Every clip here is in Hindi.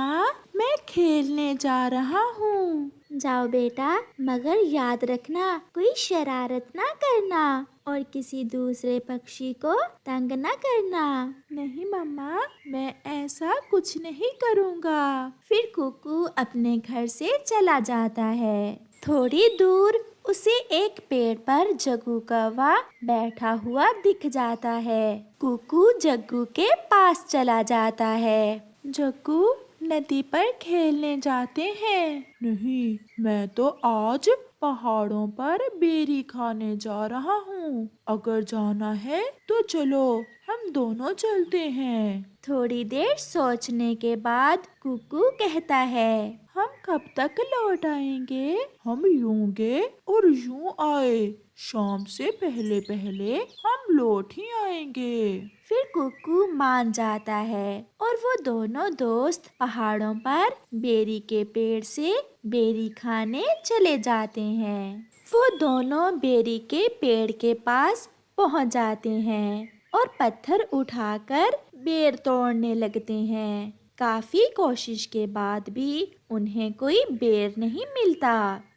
मम्मा, मैं खेलने जा रहा हूँ। जाओ बेटा, मगर याद रखना कोई शरारत ना करना और किसी दूसरे पक्षी को तंग ना करना। नहीं मम्मा, मैं ऐसा कुछ नहीं करूँगा। फिर कुकू अपने घर से चला जाता है। थोड़ी दूर उसे एक पेड़ पर जग्गू कौवा बैठा हुआ दिख जाता है। कुकू जग्गू के पास चला जाता है। जग्गू, नदी पर खेलने जाते हैं। नहीं, मैं तो आज पहाड़ों पर बेरी खाने जा रहा हूँ। अगर जाना है तो चलो, हम दोनों चलते हैं। थोड़ी देर सोचने के बाद कुकू कहता है, हम कब तक लौट आएंगे? हम यूं गए और यूं आए। शाम से पहले पहले हम लौट ही आएंगे। फिर कुकू मान जाता है और वो दोनों दोस्त पहाड़ों पर बेरी के पेड़ से बेरी खाने चले जाते हैं। वो दोनों बेरी के पेड़ के पास पहुंच जाते हैं और पत्थर उठाकर बेर तोड़ने लगते हैं। काफी कोशिश के बाद भी उन्हें कोई बेर नहीं मिलता।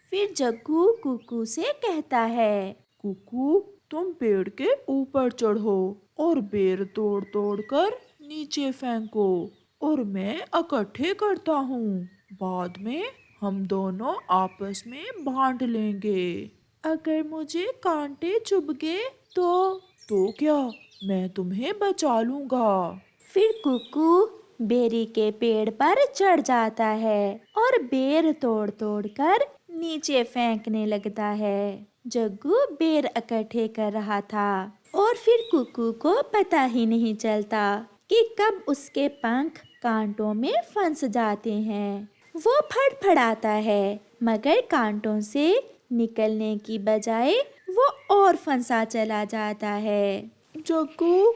फिर जग्गू कुकू से कहता है, कुकू, तुम पेड़ के ऊपर चढ़ो और बेर तोड़ तोड़ कर नीचे फेंको और मैं इकट्ठे करता हूँ। बाद में हम दोनों आपस में बांट लेंगे। अगर मुझे कांटे चुभ गए तो क्या, मैं तुम्हें बचा लूंगा। फिर कुकू बेरी के पेड़ पर चढ़ जाता है और बेर तोड़ तोड़ कर नीचे फेंकने लगता है। जग्गू बेर इकट्ठे कर रहा था और फिर कुकू को पता ही नहीं चलता कि कब उसके पंख कांटों में फंस जाते हैं। वो फड़फड़ाता है, मगर कांटों से निकलने की बजाय वो और फंसा चला जाता है। जग्गू,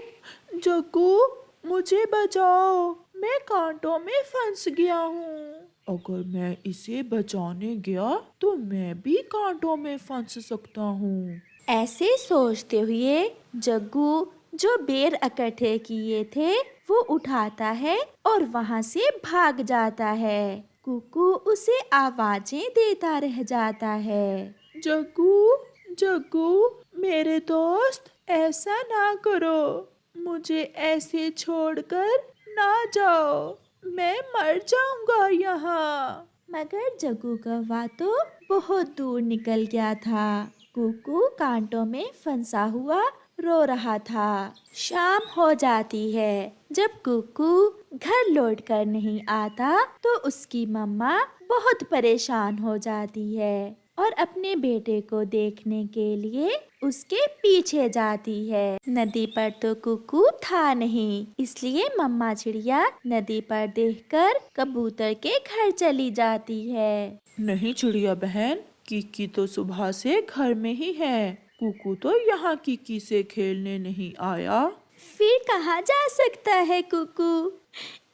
जग्गू, मुझे बचाओ, मैं कांटों में फंस गया हूँ। अगर मैं इसे बचाने गया तो मैं भी कांटों में फंस सकता हूँ। ऐसे सोचते हुए जग्गू जो बेर इकट्ठे किए थे वो उठाता है और वहां से भाग जाता है। कुकू उसे आवाजें देता रह जाता है। जग्गू, जग्गू, मेरे दोस्त, ऐसा ना करो। मुझे ऐसे छोड़कर ना जाओ, मैं मर जाऊंगा यहाँ। मगर जग्गू कौवा तो बहुत दूर निकल गया था। कुकू कांटों में फंसा हुआ रो रहा था। शाम हो जाती है। जब कुकू घर लौट कर नहीं आता तो उसकी मम्मा बहुत परेशान हो जाती है और अपने बेटे को देखने के लिए उसके पीछे जाती है। नदी पर तो कुकू था नहीं, इसलिए मम्मा चिड़िया नदी पर देखकर कबूतर के घर चली जाती है। नहीं चिड़िया बहन, कीकी तो सुबह से घर में ही है। कुकू तो यहाँ कीकी से खेलने नहीं आया। फिर कहाँ जा सकता है कुकू?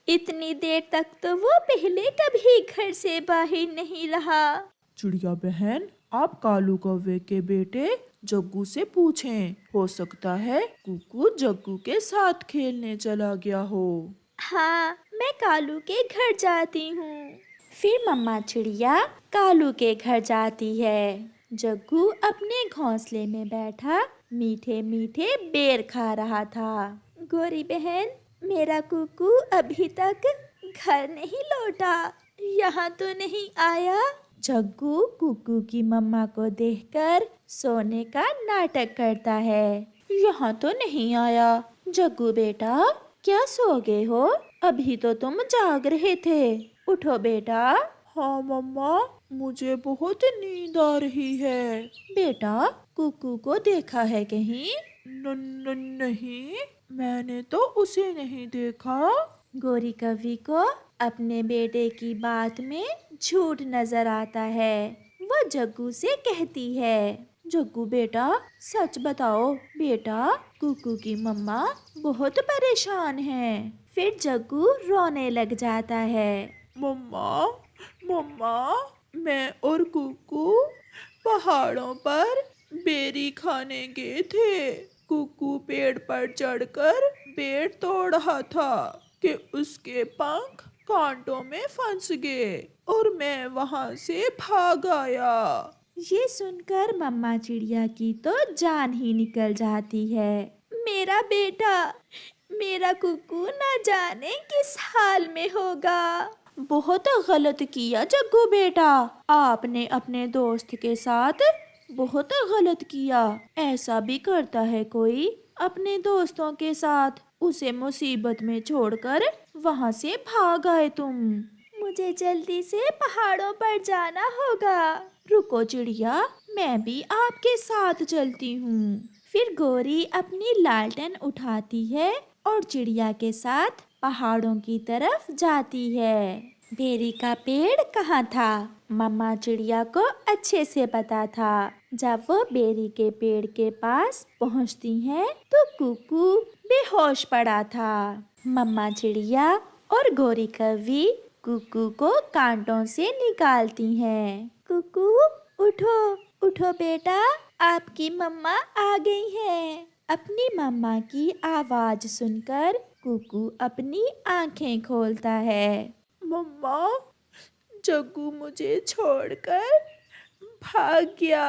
इतनी देर तक तो वो पहले कभी घर से बाहर नहीं रहा। चिड़िया बहन, आप कालू कौवे के बेटे जग्गू से पूछें। हो सकता है कुकू जग्गू के साथ खेलने चला गया हो। हाँ, मैं कालू के घर जाती हूँ। फिर मम्मा चिड़िया कालू के घर जाती है। जग्गू अपने घोंसले में बैठा मीठे मीठे बेर खा रहा था। गोरी बहन, मेरा कुकू अभी तक घर नहीं लौटा, यहाँ तो नहीं आया। जग्गू कुकू की मम्मा को देखकर सोने का नाटक करता है। यहाँ तो नहीं आया। जग्गू बेटा, क्या सो गए हो? अभी तो तुम जाग रहे थे। उठो बेटा। हाँ मम्मा, मुझे बहुत नींद आ रही है। बेटा, कुकू को देखा है कहीं? नहीं, मैंने तो उसे नहीं देखा। गोरी कवि को अपने बेटे की बात में झूठ नजर आता है। वो जग्गू से कहती है, जग्गू बेटा, सच बताओ बेटा, कुकू की मम्मा बहुत परेशान है। फिर जग्गू रोने लग जाता है। मम्मा, मम्मा, मैं और कुकू पहाड़ों पर बेरी खाने गए थे। कुकू पेड़ पर चढ़कर बेर तोड़ रहा था कि उसके पंख कांटों में फंस गए और मैं वहां से भाग आया। ये सुनकर मम्मा चिड़िया की तो जान ही निकल जाती है। मेरा बेटा, मेरा कुकू न जाने किस हाल में होगा। बहुत गलत किया जग्गू बेटा, आपने अपने दोस्त के साथ बहुत गलत किया। ऐसा भी करता है कोई अपने दोस्तों के साथ? उसे मुसीबत में छोड़कर वहां से भाग आए तुम। मुझे जल्दी से पहाड़ों पर जाना होगा। रुको चिड़िया, मैं भी आपके साथ चलती हूँ। फिर गोरी अपनी लालटेन उठाती है और चिड़िया के साथ पहाड़ों की तरफ जाती है। बेरी का पेड़ कहाँ था? मम्मा चिड़िया को अच्छे से पता था। जब वो बेरी के पेड़ के पास पहुँचती है तो कुकू बेहोश पड़ा था। मम्मा चिड़िया और गोरी कौवी कुकू को कांटों से निकालती हैं। कुकू, उठो उठो बेटा, आपकी मम्मा आ गई हैं। अपनी मम्मा की आवाज सुनकर कुकू अपनी आंखें खोलता है। मम्मा, जग्गू मुझे छोड़कर भाग गया।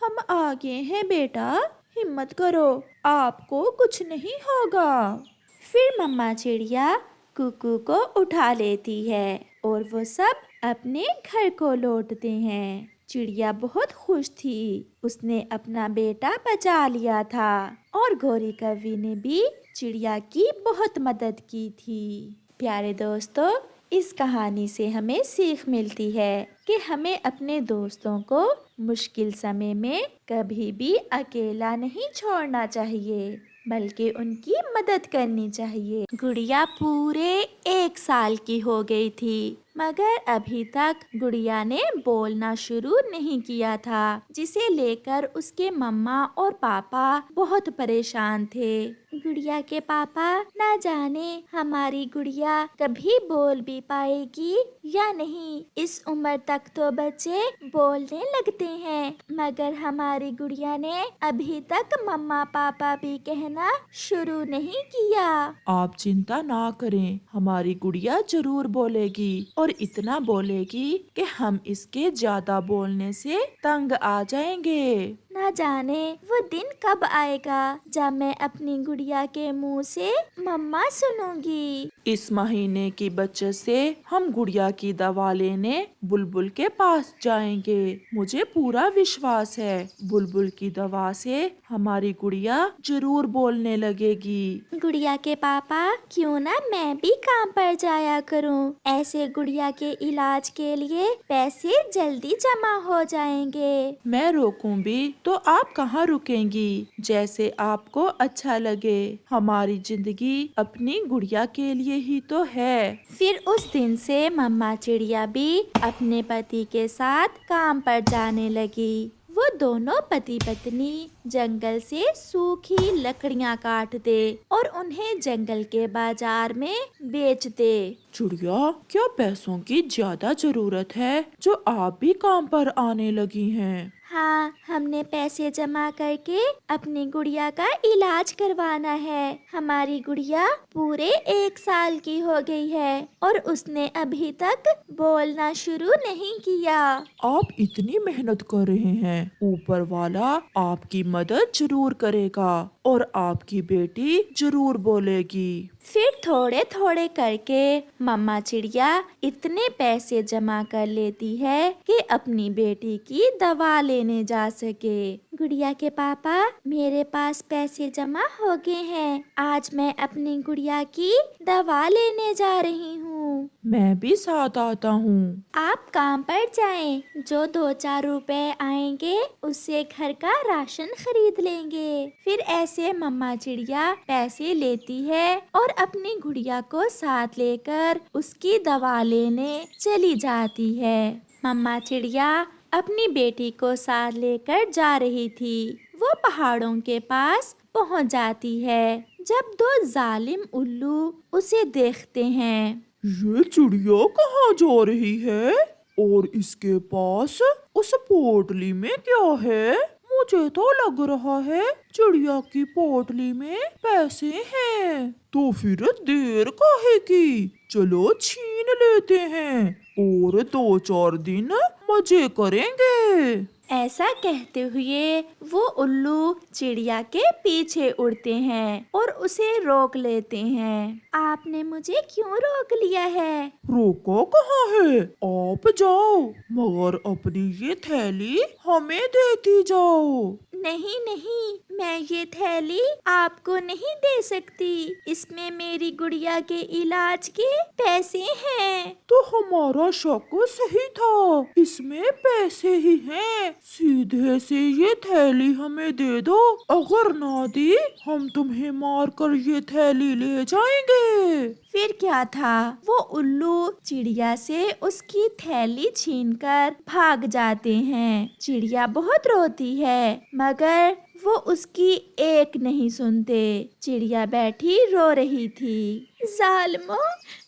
हम आ गए हैं बेटा, हिम्मत करो, आपको कुछ नहीं होगा। फिर मम्मा चिड़िया कुकू को उठा लेती है और वो सब अपने घर को लौटते हैं। चिड़िया बहुत खुश थी, उसने अपना बेटा बचा लिया था और गोरी कौवी ने भी चिड़िया की बहुत मदद की थी। प्यारे दोस्तों, इस कहानी से हमें सीख मिलती है कि हमें अपने दोस्तों को मुश्किल समय में कभी भी अकेला नहीं छोड़ना चाहिए, बल्कि उनकी मदद करनी चाहिए। गुड़िया पूरे 1 साल की हो गई थी, मगर अभी तक गुड़िया ने बोलना शुरू नहीं किया था, जिसे लेकर उसके मम्मा और पापा बहुत परेशान थे। गुड़िया के पापा ना जाने हमारी गुड़िया कभी बोल भी पाएगी या नहीं। इस उम्र तक तो बच्चे बोलने लगते हैं, मगर हमारी गुड़िया ने अभी तक मम्मा पापा भी कहना शुरू नहीं किया। आप चिंता ना करें, हमारी गुड़िया जरूर बोलेगी और इतना बोलेगी कि हम इसके ज्यादा बोलने से तंग आ जाएंगे। ना जाने वो दिन कब आएगा जब मैं अपनी गुड़िया के मुंह से मम्मा सुनूंगी। इस महीने की बचत से हम गुड़िया की दवा लेने बुलबुल के पास जाएंगे। मुझे पूरा विश्वास है बुलबुल की दवा से हमारी गुड़िया जरूर बोलने लगेगी। गुड़िया के पापा, क्यों ना मैं भी काम पर जाया करूं? ऐसे गुड़िया के इलाज के लिए पैसे जल्दी जमा हो जाएंगे। मैं रोकूं भी तो आप कहाँ रुकेंगी? जैसे आपको अच्छा लगे। हमारी जिंदगी अपनी गुड़िया के लिए ही तो है। फिर उस दिन से मम्मा चिड़िया भी अपने पति के साथ काम पर जाने लगी। वो दोनों पति पत्नी जंगल से सूखी लकड़ियाँ काटते और उन्हें जंगल के बाजार में बेचते। चिड़िया, क्या पैसों की ज्यादा जरूरत है जो आप भी काम पर आने लगी हैं? हाँ, हमने पैसे जमा करके अपनी गुड़िया का इलाज करवाना है। हमारी गुड़िया पूरे 1 साल की हो गई है और उसने अभी तक बोलना शुरू नहीं किया। आप इतनी मेहनत कर रहे हैं, ऊपर वाला आपकी मदद जरूर करेगा और आपकी बेटी जरूर बोलेगी। फिर थोड़े थोड़े करके मम्मा चिड़िया इतने पैसे जमा कर लेती है कि अपनी बेटी की दवा लेने जा सके। गुड़िया के पापा, मेरे पास पैसे जमा हो गए हैं, आज मैं अपनी गुड़िया की दवा लेने जा रही हूँ। मैं भी साथ आता हूँ। आप काम पर जाएं, जो 2-4 रुपए आएंगे उससे घर का राशन खरीद लेंगे। फिर ऐसे मम्मा चिड़िया पैसे लेती है और अपनी गुड़िया को साथ लेकर उसकी दवा लेने चली जाती है। मम्मा चिड़िया अपनी बेटी को साथ लेकर जा रही थी। वो पहाड़ों के पास पहुंच जाती है जब 2 जालिम उल्लू उसे देखते हैं। ये चिड़िया कहाँ जा रही है और इसके पास उस पोटली में क्या है? मुझे तो लग रहा है चिड़िया की पोटली में पैसे हैं। तो फिर देर काहे की, चलो छीन लेते हैं और 2-4 दिन मजे करेंगे। ऐसा कहते हुए वो उल्लू चिड़िया के पीछे उड़ते हैं और उसे रोक लेते हैं। आपने मुझे क्यों रोक लिया है? रोका कहाँ है, आप जाओ, मगर अपनी ये थैली हमें देती जाओ। नहीं नहीं, मैं ये थैली आपको नहीं दे सकती, इसमें मेरी गुड़िया के इलाज के पैसे हैं। तो हमारा शक सही था, इसमें पैसे ही हैं। सीधे से ये थैली हमें दे दो, अगर ना दी हम तुम्हें मार कर ये थैली ले जाएंगे। फिर क्या था, वो उल्लू चिड़िया से उसकी थैली छीनकर भाग जाते हैं। चिड़िया बहुत रोती है मगर वो उसकी एक नहीं सुनते। चिड़िया बैठी रो रही थी। जालिमो,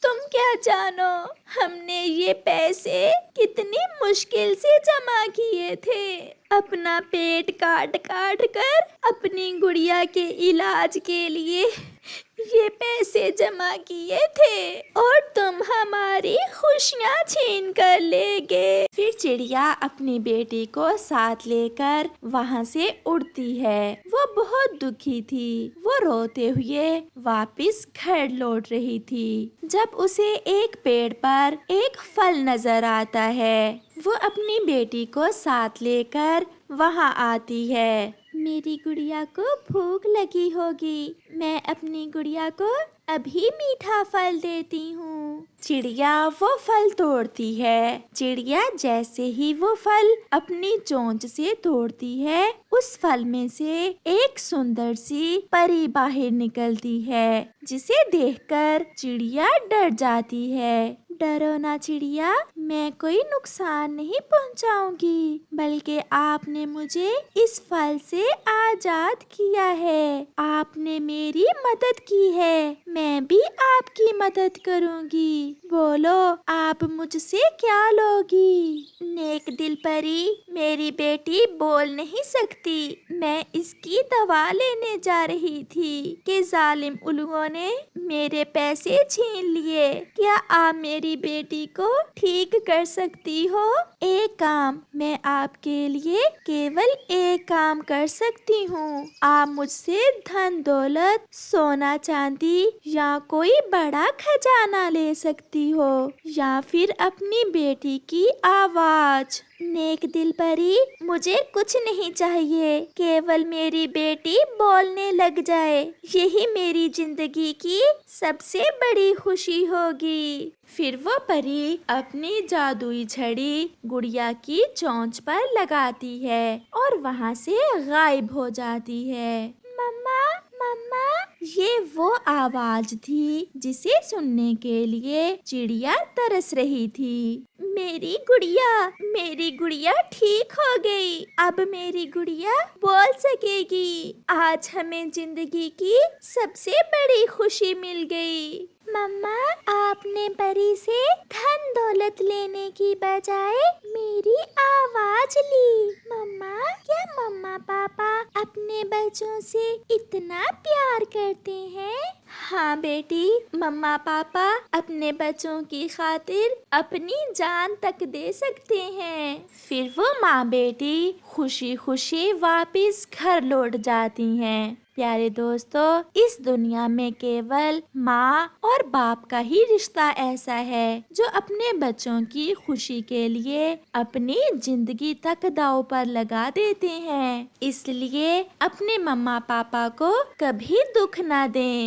तुम क्या जानो, हमने ये पैसे कितनी मुश्किल से जमा किए थे। अपना पेट काट काट कर अपनी गुड़िया के इलाज के लिए ये पैसे जमा किए थे और तुम हमारी खुशियाँ छीन कर ले गए। फिर चिड़िया अपनी बेटी को साथ लेकर वहाँ से उड़ती है। वो बहुत दुखी थी। वो रोते हुए वापस घर लौट रही थी जब उसे एक पेड़ पर एक फल नजर आता है। वो अपनी बेटी को साथ लेकर वहाँ आती है। मेरी गुड़िया को भूख लगी होगी, मैं अपनी गुड़िया को अभी मीठा फल देती हूँ। चिड़िया वो फल तोड़ती है। चिड़िया जैसे ही वो फल अपनी चोंच से तोड़ती है, उस फल में से एक सुंदर सी परी बाहर निकलती है, जिसे देखकर चिड़िया डर जाती है। डरो ना चिड़िया, मैं कोई नुकसान नहीं पहुंचाऊंगी, बल्कि आपने मुझे इस फल से आजाद किया है। आपने मेरी मदद की है, मैं भी आपकी मदद करूंगी। बोलो, आप मुझसे क्या लोगी? नेक दिल परी, मेरी बेटी बोल नहीं सकती। मैं इसकी दवा लेने जा रही थी कि जालिम उल्लुओं ने मेरे पैसे छीन लिए। क्या आप मेरी बेटी को ठीक कर सकती हो? एक काम, मैं आपके लिए केवल एक काम कर सकती हूँ। आप मुझसे धन दौलत, सोना चांदी या कोई बड़ा खजाना ले सकती हो, या फिर अपनी बेटी की आवाज। नेक दिल परी, मुझे कुछ नहीं चाहिए, केवल मेरी बेटी बोलने लग जाए, यही मेरी जिंदगी की सबसे बड़ी खुशी होगी। फिर वो परी अपनी जादुई छड़ी गुड़िया की चोंच पर लगाती है और वहाँ से गायब हो जाती है। मम्मा मम्मा, ये वो आवाज थी जिसे सुनने के लिए चिड़िया तरस रही थी। मेरी गुड़िया ठीक हो गई। अब मेरी गुड़िया बोल सकेगी। आज हमें जिंदगी की सबसे बड़ी खुशी मिल गई। मम्मा, आपने परी से धन दौलत लेने की बजाय मेरी आवाज ली। मम्मा, क्या मम्मा पापा अपने बच्चों से इतना प्यार करते हैं? हाँ बेटी, मम्मा पापा अपने बच्चों की खातिर अपनी जान तक दे सकते हैं। फिर वो माँ बेटी खुशी खुशी वापस घर लौट जाती हैं। प्यारे दोस्तों, इस दुनिया में केवल माँ और बाप का ही रिश्ता ऐसा है जो अपने बच्चों की खुशी के लिए अपनी जिंदगी तक दांव पर लगा देते हैं। इसलिए अपने मम्मा पापा को कभी दुख ना दें।